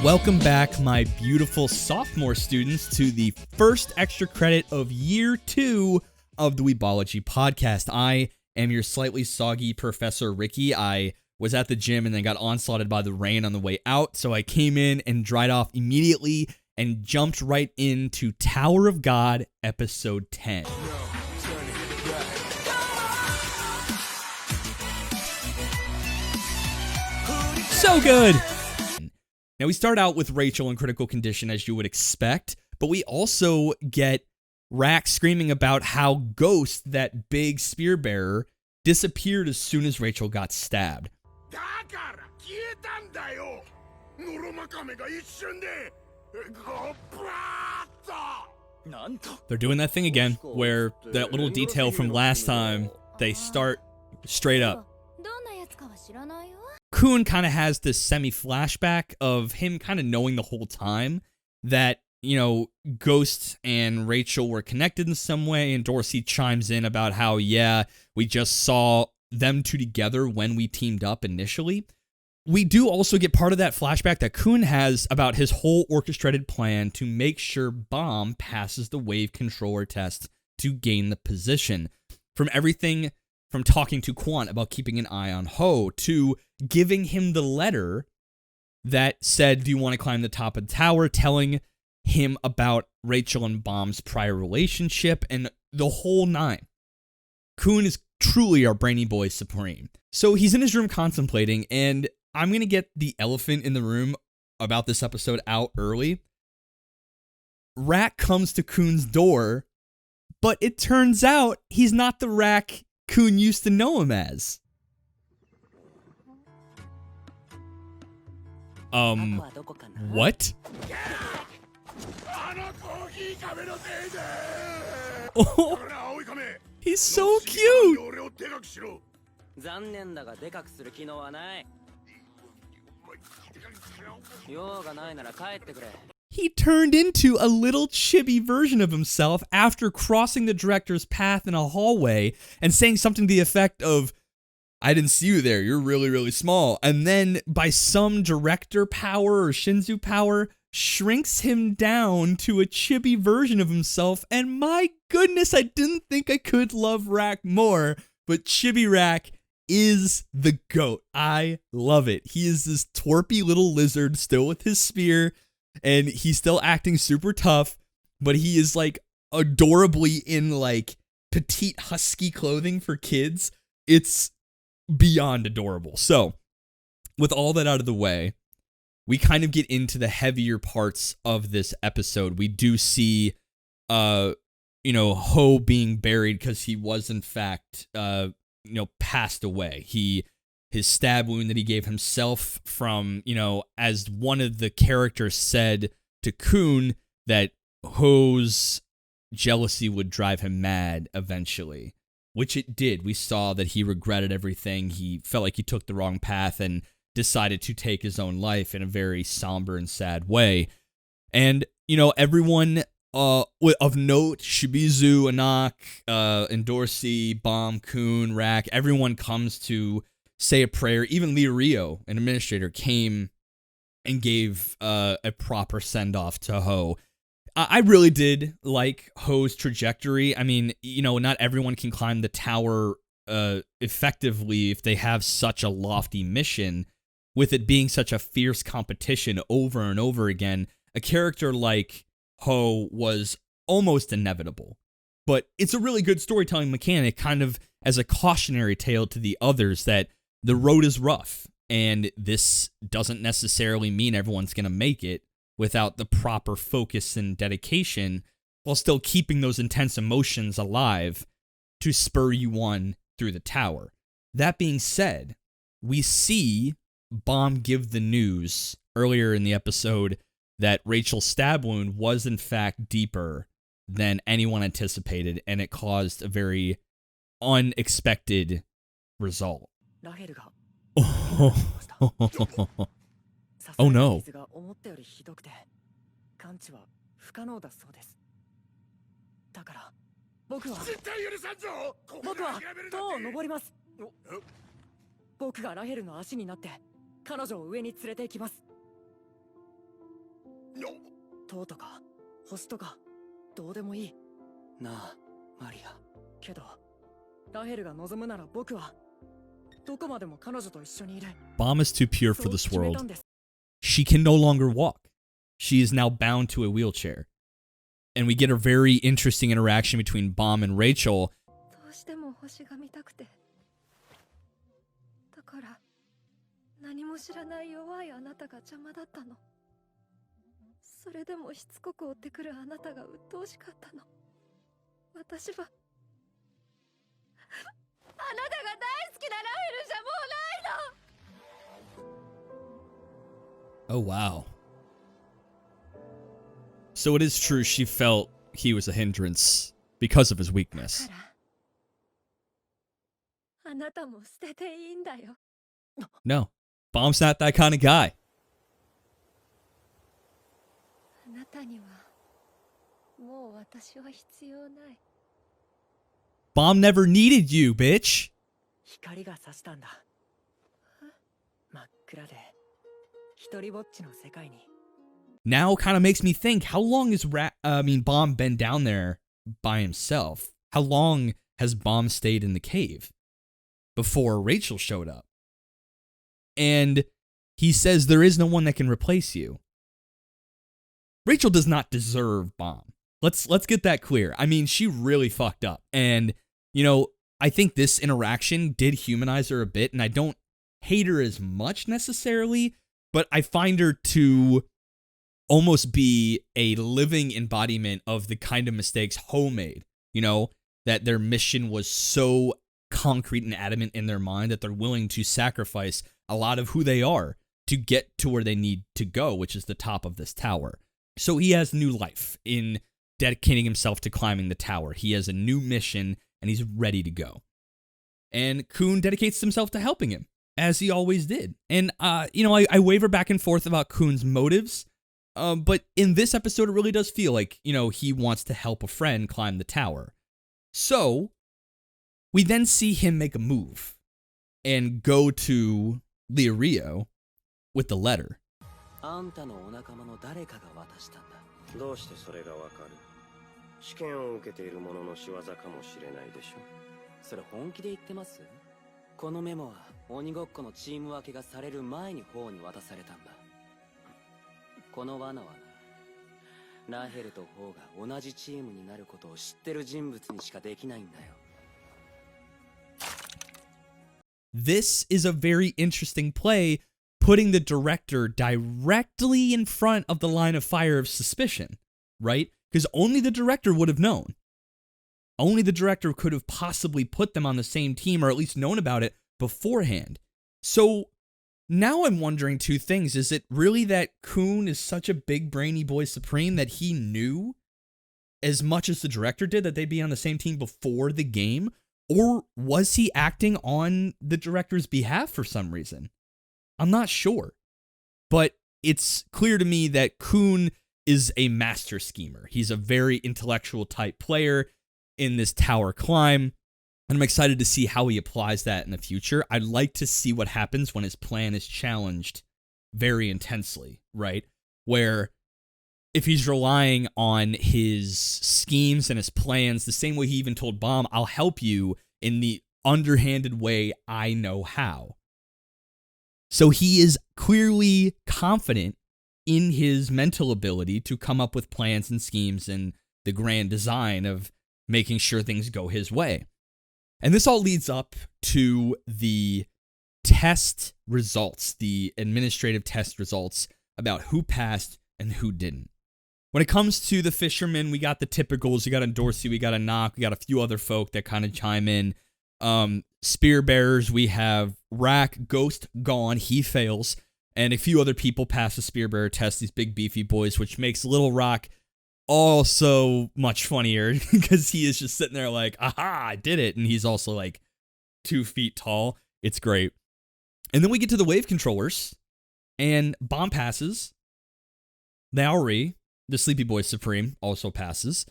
Welcome back, my beautiful sophomore students, to the first extra credit of year 2 of the Weebology podcast. I am your slightly soggy Professor Ricky. I was at the gym and then got onslaughted by the rain on the way out, so I came in and dried off immediately and jumped right into Tower of God, episode 10. So good! Now, we start out with Rachel in critical condition, as you would expect, but we also get RAK screaming about how Ghost, that big spear bearer, disappeared as soon as Rachel got stabbed. They're doing that thing again, where that little detail from last time, they start straight up. Kun kind of has this semi-flashback of him kind of knowing the whole time that, you know, Ghost and Rachel were connected in some way, and Dorsey chimes in about how, yeah, we just saw them two together when we teamed up initially. We do also get part of that flashback that Kun has about his whole orchestrated plan to make sure Bomb passes the wave controller test to gain the position. From everything from talking to Quant about keeping an eye on Ho, to giving him the letter that said, do you want to climb the top of the tower, telling him about Rachel and Bomb's prior relationship, and the whole nine. Kun is truly our brainy boy supreme. So he's in his room contemplating, and I'm going to get the elephant in the room about this episode out early. RAK comes to Kun's door, but it turns out he's not the RAK Kun used to know him as. What? Oh, he's so cute! He turned into a little chibi version of himself after crossing the director's path in a hallway and saying something to the effect of, I didn't see you there, you're really, really small. And then by some director power or Shinzu power, shrinks him down to a chibi version of himself. And my goodness, I didn't think I could love RAK more, but Chibi RAK is the GOAT. I love it. He is this twerpy little lizard still with his spear, and he's still acting super tough, but he is like adorably in like petite husky clothing for kids. It's beyond adorable. So with all that out of the way, we kind of get into the heavier parts of this episode. We do see, Ho being buried because he was in fact, passed away. His stab wound that he gave himself from, as one of the characters said to Kun, that Ho's jealousy would drive him mad eventually, which it did. We saw that he regretted everything. He felt like he took the wrong path and decided to take his own life in a very somber and sad way. And, everyone of note, Shibizu, Anak, and Dorsey, Bomb, Kun, RAK, everyone comes to say a prayer. Even Lee Rio, an administrator, came and gave a proper send-off to Ho. I really did like Ho's trajectory. I mean, not everyone can climb the tower effectively if they have such a lofty mission. With it being such a fierce competition over and over again, a character like Ho was almost inevitable. But it's a really good storytelling mechanic, kind of as a cautionary tale to the others that the road is rough, and this doesn't necessarily mean everyone's going to make it without the proper focus and dedication, while still keeping those intense emotions alive to spur you on through the tower. That being said, we see Bomb give the news earlier in the episode that Rachel's stab wound was in fact deeper than anyone anticipated, and it caused a very unexpected result. Oh no. 塔とか星とかどうでもいいなあマリア。けどラヘルが望むなら僕はどこまでも彼女と一緒にいる。 Bomb is too pure for this world. She can no longer walk. She is now bound to a wheelchair. And we get a very interesting interaction between Bomb and Rachel. どうしても星が見たくて。だから何も知らない弱いあなたが邪魔だったの。それでもしつこく追ってくるあなたが鬱陶しかったの。私はあなたが大好きなラヘルじゃもうないの。 Oh, wow. So it is true she felt he was a hindrance because of his weakness. あなたも捨てていいんだよ。 No, Bomb's not that kind of guy. あなたにはもう私は必要ない。 Bomb never needed you, bitch. 光が差したんだ。真っ暗で一人ぼっちの世界に。 Now kind of makes me think, how long has Bomb been down there by himself? How long has Bomb stayed in the cave before Rachel showed up? And he says there is no one that can replace you. Rachel does not deserve Bomb. Let's get that clear. I mean, she really fucked up. And, you know, I think this interaction did humanize her a bit, and I don't hate her as much necessarily, but I find her to almost be a living embodiment of the kind of mistakes Ho made, you know, that their mission was so concrete and adamant in their mind that they're willing to sacrifice a lot of who they are to get to where they need to go, which is the top of this tower. So he has new life in dedicating himself to climbing the tower. He has a new mission, and he's ready to go. And Khun dedicates himself to helping him, as he always did. And, you know, I waver back and forth about Khun's motives, but in this episode, it really does feel like, you know, he wants to help a friend climb the tower. So, we then see him make a move and go to Leorio with the letter. あんたのお仲間の誰かが渡したんだ。どうしてそれがわかる？試験を受けている者の仕業かもしれないでしょ。それ本気で言ってます？このメモは鬼ごっこのチーム分けがされる前に方に渡されたんだ。この罠はな、ラヘルとホーが同じチームになることを知ってる人物にしかできないんだよ。 This is a very interesting play, putting the director directly in front of the line of fire of suspicion, right? Because only the director would have known. Only the director could have possibly put them on the same team, or at least known about it beforehand. So now I'm wondering two things. Is it really that Khun is such a big brainy boy supreme that he knew as much as the director did that they'd be on the same team before the game? Or was he acting on the director's behalf for some reason? I'm not sure. But it's clear to me that Khun is a master schemer. He's a very intellectual type player in this tower climb. And I'm excited to see how he applies that in the future. I'd like to see what happens when his plan is challenged very intensely, right? Where if he's relying on his schemes and his plans, the same way he even told Bomb, I'll help you in the underhanded way I know how. So he is clearly confident in his mental ability to come up with plans and schemes and the grand design of making sure things go his way. And this all leads up to the test results, the administrative test results about who passed and who didn't. When it comes to the fishermen, we got the typicals. We got a Dorsey, we got a Knock, we got a few other folk that kind of chime in. Spear bearers, we have RAK, Ghost gone, he fails, and a few other people pass the spear bearer test, these big beefy boys, which makes Little Rock also much funnier because he is just sitting there like, aha, I did it. And he's also like 2 feet tall. It's great. And then we get to the wave controllers, and Bomb passes. Naori, the Sleepy Boy Supreme, also passes.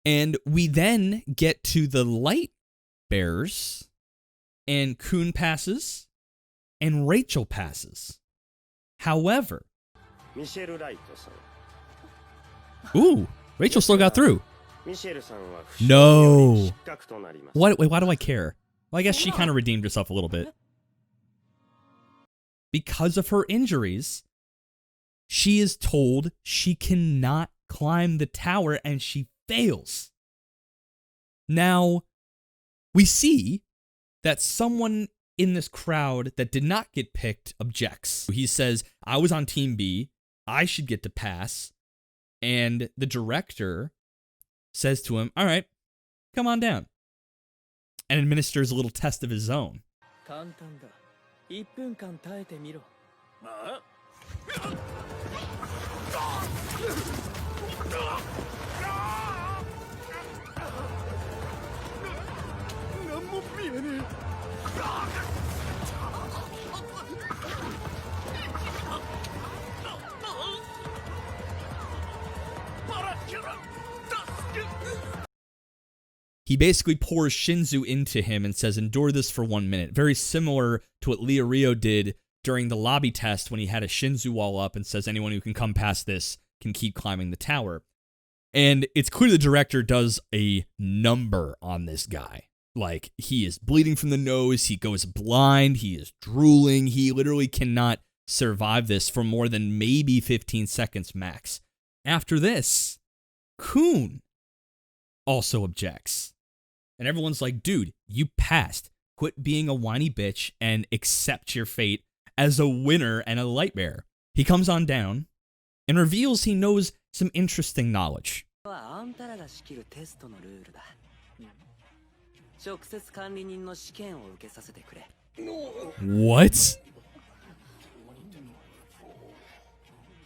And we then get to the light bearers, and Khun passes, and Rachel passes. However, ミシェル・ライトさん、Ooh, Rachel still got through. ミシェルさんは No. 失格となります。 What? Wait, why do I care? Well, I guess she kind of redeemed herself a little bit. Because of her injuries, she is told she cannot climb the tower and she fails. Now, we see that someone in this crowd that did not get picked objects. He says, I was on Team B, I should get to pass. And the director says to him, all right, come on down. And administers a little test of his own. 簡単だ。1分間耐えてみろ。何も見えねえ。パラキュラ、助け。 He basically pours Shinzu into him and says, endure this for 1 minute. Very similar to what Leorio did during the lobby test when he had a Shinzu wall up and says anyone who can come past this can keep climbing the tower. And it's clear the director does a number on this guy. Like, he is bleeding from the nose, he goes blind, he is drooling, he literally cannot survive this for more than maybe 15 seconds max. After this, Kun also objects. And everyone's like, dude, you passed. Quit being a whiny bitch and accept your fate as a winner and a light bearer. He comes on down and reveals he knows some interesting knowledge. あんたらが仕切るテストのルールだ。直接管理人の試験を受けさせてくれ。 What?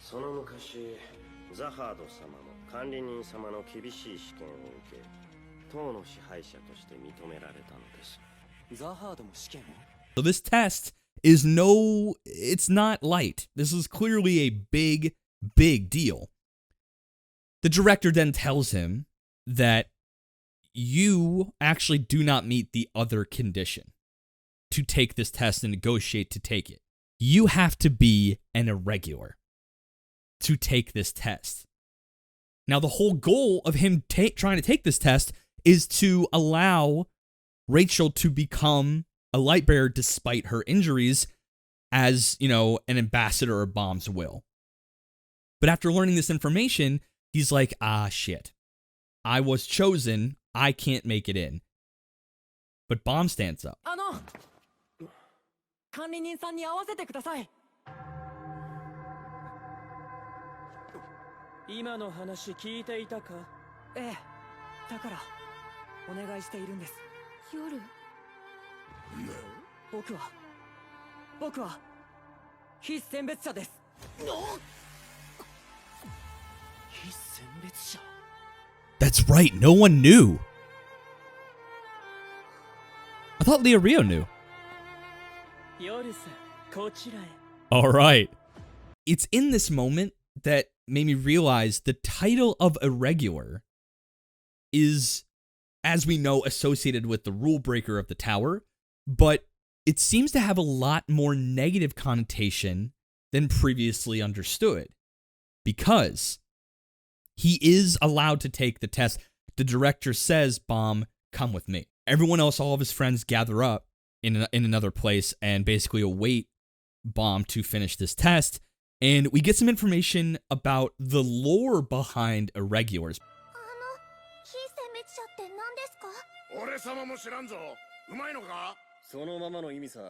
その昔、ザハード様も管理人様の厳しい試験を受け、党の支配者として認められたのです。ザハードも試験を So this test is it's not light. This is clearly a big, big deal. The director then tells him that you actually do not meet the other condition to take this test and negotiate to take it. You have to be an irregular to take this test. Now, the whole goal of him trying to take this test is to allow Rachel to become a light bearer despite her injuries as, you know, an ambassador of Bomb's will. But after learning this information, he's like, ah, shit. I was chosen. I can't make it in. But Bomb stands up. 管理人さんに会わせてください。今の話聞いていたか？ええ。だからお願いしているんです。夜僕は非選別者です。非選別者 That's right. No one knew. I thought Leah Rio knew. 夜さ、こちらへ。 All right. It's in this moment that made me realize the title of irregular is, as we know, associated with the rule breaker of the tower, but it seems to have a lot more negative connotation than previously understood, because he is allowed to take the test. The director says, Bomb, come with me. Everyone else, all of his friends, gather up in another place and basically await Bomb to finish this test. And we get some information about the lore behind irregulars. 非選別者って何ですか？俺様も知らんぞ。うまいのか？そのままの意味さ。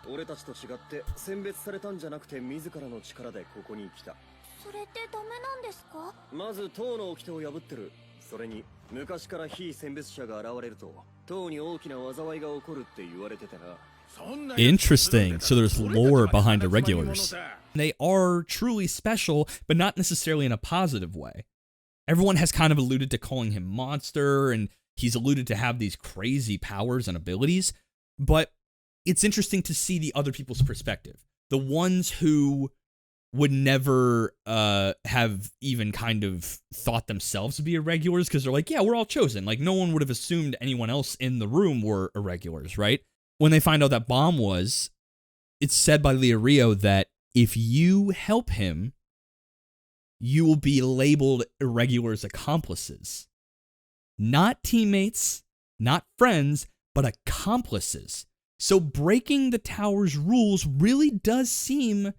俺たちと違って選別されたんじゃなくて自らの力でここに来た。それってダメなんですか？まず党の掟を破ってる。それに昔から非選別者が現れると党に大きな災いが起こるって言われててな。 Interesting. So there's lore behind irregulars. They are truly special, but not necessarily in a positive way. Everyone has kind of alluded to calling him monster, and he's alluded to have these crazy powers and abilities, but it's interesting to see the other people's perspective. The ones who would never have even kind of thought themselves to be irregulars, because they're like, yeah, we're all chosen. Like, no one would have assumed anyone else in the room were irregulars, right? When they find out that Bomb was, it's said by Leorio that if you help him, you will be labeled Irregular's accomplices. Not teammates, not friends, but accomplices. So breaking the tower's rules really does seem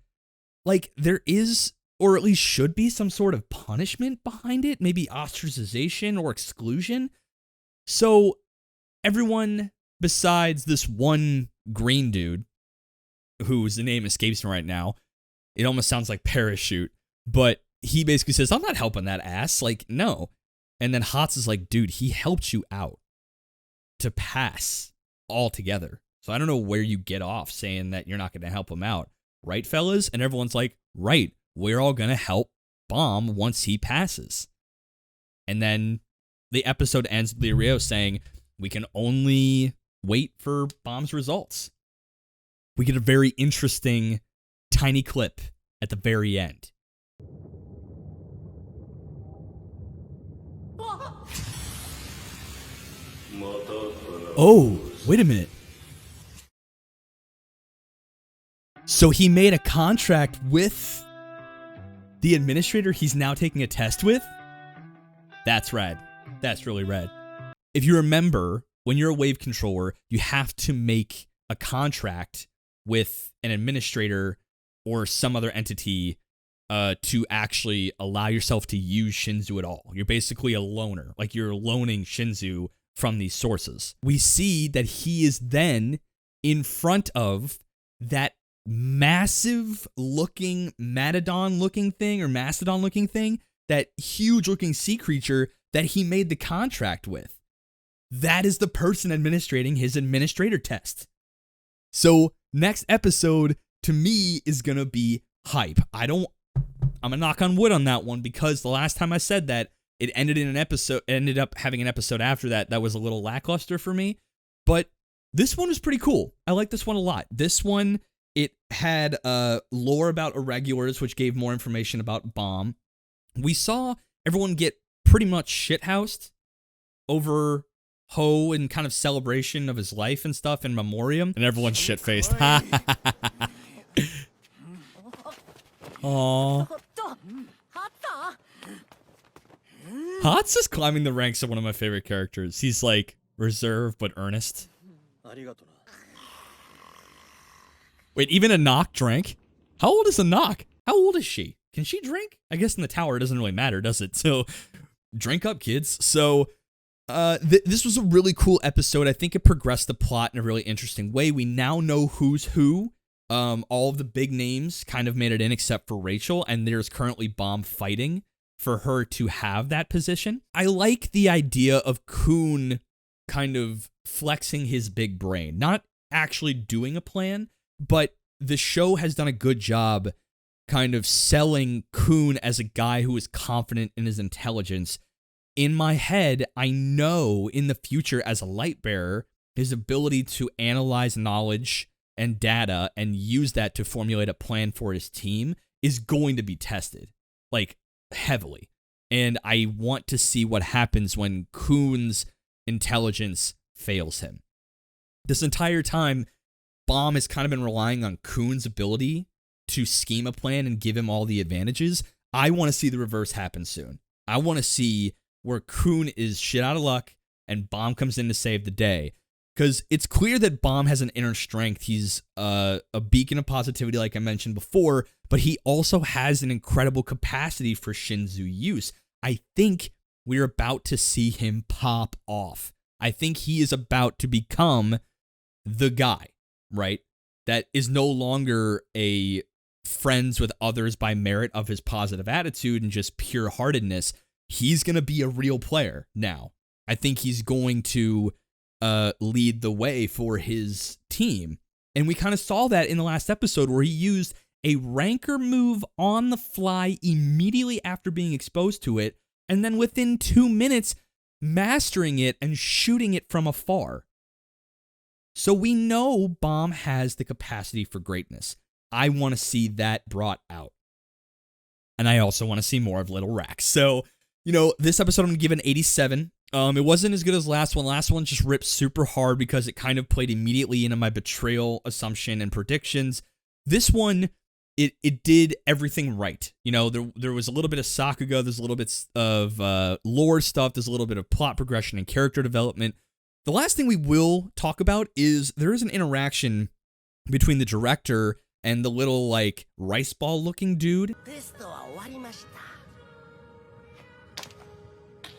like there is, or at least should be, some sort of punishment behind it, maybe ostracization or exclusion. So everyone besides this one green dude, whose name escapes me right now, it almost sounds like Parachute, but he basically says, I'm not helping that ass. Like, no. And then Hots is like, dude, he helped you out to pass altogether. So I don't know where you get off saying that you're not going to help him out. Right, fellas? And everyone's like, right, we're all going to help Bomb once he passes. And then the episode ends with Rio saying, we can only wait for Bomb's results. We get a very interesting tiny clip at the very end. Oh, wait a minute. So he made a contract with the administrator he's now taking a test with? That's rad. That's really rad. If you remember, when you're a wave controller, you have to make a contract with an administrator or some other entity to actually allow yourself to use Shinzu at all. You're basically a loaner. Like, you're loaning Shinzu from these sources. We see that he is then in front of that massive looking Mastodon looking thing, that huge looking sea creature that he made the contract with. That is the person administrating his administrator test. So next episode to me is gonna be hype. I'm gonna knock on wood on that one, because the last time I said that, it ended up having an episode after that was a little lackluster for me. But this one was pretty cool. I like this one a lot. This one, it had lore about Irregulars, which gave more information about Bomb. We saw everyone get pretty much shithoused over Ho in kind of celebration of his life and stuff in memoriam. And everyone's shit-faced. Aww. Hots is climbing the ranks of one of my favorite characters. He's like reserved but earnest. Wait, even a Knock drank? How old is a Knock? How old is she? Can she drink? I guess in the tower it doesn't really matter, does it? So drink up, kids. So this was a really cool episode. I think it progressed the plot in a really interesting way. We now know who's who. All of the big names kind of made it in except for Rachel, and there's currently Bomb fighting for her to have that position. I like the idea of Kun kind of flexing his big brain, not actually doing a plan, but the show has done a good job kind of selling Kun as a guy who is confident in his intelligence. In my head, I know in the future as a light bearer, his ability to analyze knowledge and data and use that to formulate a plan for his team is going to be tested, like, heavily. And I want to see what happens when Kun's intelligence fails him. This entire time, Bomb has kind of been relying on Kun's ability to scheme a plan and give him all the advantages. I want to see the reverse happen soon. I want to see where Kun is shit out of luck and Bomb comes in to save the day. Because it's clear that Bomb has an inner strength. He's a beacon of positivity, like I mentioned before, but he also has an incredible capacity for Shinzu use. I think we're about to see him pop off. I think he is about to become the guy, right? That is no longer a friends with others by merit of his positive attitude and just pure heartedness. He's going to be a real player now. I think he's going to lead the way for his team. And we kind of saw that in the last episode where he used a ranker move on the fly immediately after being exposed to it, and then within 2 minutes, mastering it and shooting it from afar. So we know Bomb has the capacity for greatness. I want to see that brought out. And I also want to see more of Little RAK. So, this episode I'm going to give an 87. It wasn't as good as the last one. Last one just ripped super hard because it kind of played immediately into my betrayal assumption and predictions. This one it did everything right. You know, there was a little bit of Sakuga, there's a little bit of lore stuff, there's a little bit of plot progression and character development. The last thing we will talk about is there is an interaction between the director and the little, like, rice ball looking dude. テストは終わりました。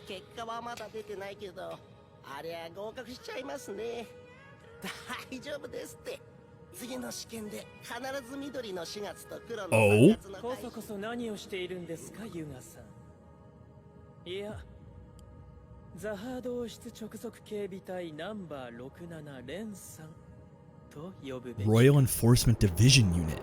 結果はまだ出てないけど、ありゃ合格しちゃいますね。大丈夫ですって。次の試験で必ず緑の4月と黒の3月の。こそこそ何をしているんですか、ユガさん。いや、ザハード王室直属警備隊ナンバー67レンさんと呼ぶべき。 Royal Enforcement Division Unit.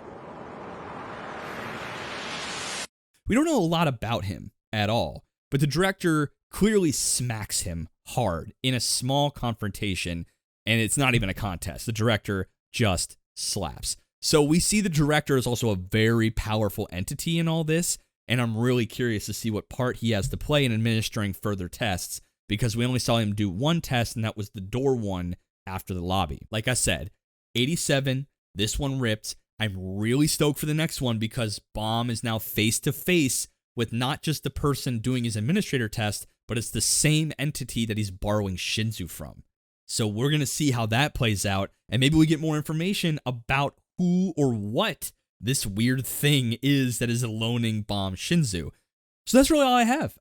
We don't know a lot about him at all, but the director clearly smacks him hard in a small confrontation, and it's not even a contest. The director just slaps. So we see the director is also a very powerful entity in all this, and I'm really curious to see what part he has to play in administering further tests, because we only saw him do one test, and that was the door one after the lobby. Like I said, 87, this one ripped. I'm really stoked for the next one because Bomb is now face-to-face with not just the person doing his administrator test, but it's the same entity that he's borrowing Shinzu from. So we're going to see how that plays out, and maybe we get more information about who or what this weird thing is that is aloning Bomb Shinzu. So that's really all I have.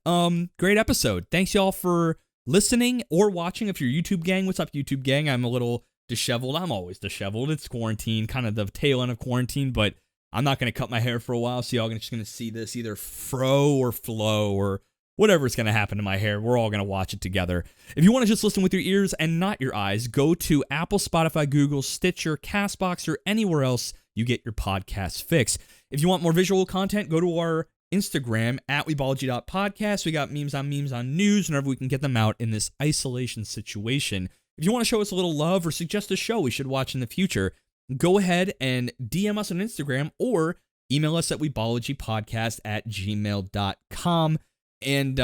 Great episode. Thanks y'all for listening or watching. If you're YouTube gang, what's up YouTube gang? I'm a little disheveled. I'm always disheveled. It's quarantine, kind of the tail end of quarantine, but I'm not going to cut my hair for a while, so y'all are just going to see this either fro or flow or whatever's going to happen to my hair. We're all going to watch it together. If you want to just listen with your ears and not your eyes, go to Apple, Spotify, Google, Stitcher, CastBox, or anywhere else you get your podcast fix. If you want more visual content, go to our Instagram at weebology.podcast. We got memes on news whenever we can get them out in this isolation situation. If you want to show us a little love or suggest a show we should watch in the future, go ahead and DM us on Instagram or email us at weebologypodcast@gmail.com. And,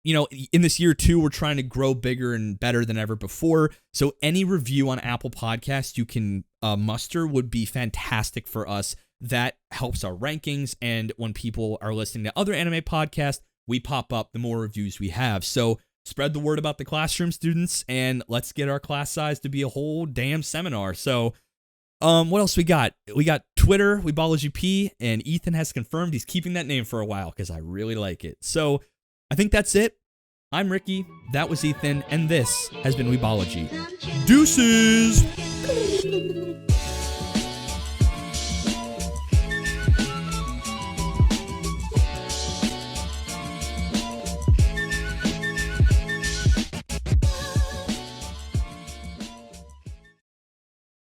you know, in this year, too, we're trying to grow bigger and better than ever before. So any review on Apple Podcasts you can muster would be fantastic for us. That helps our rankings. And when people are listening to other anime podcasts, we pop up the more reviews we have. So spread the word about the classroom, students, and let's get our class size to be a whole damn seminar. So what else we got? We got Twitter, WeebologyP, and Ethan has confirmed he's keeping that name for a while because I really like it. So I think that's it. I'm Ricky, that was Ethan, and this has been Weebology. Deuces!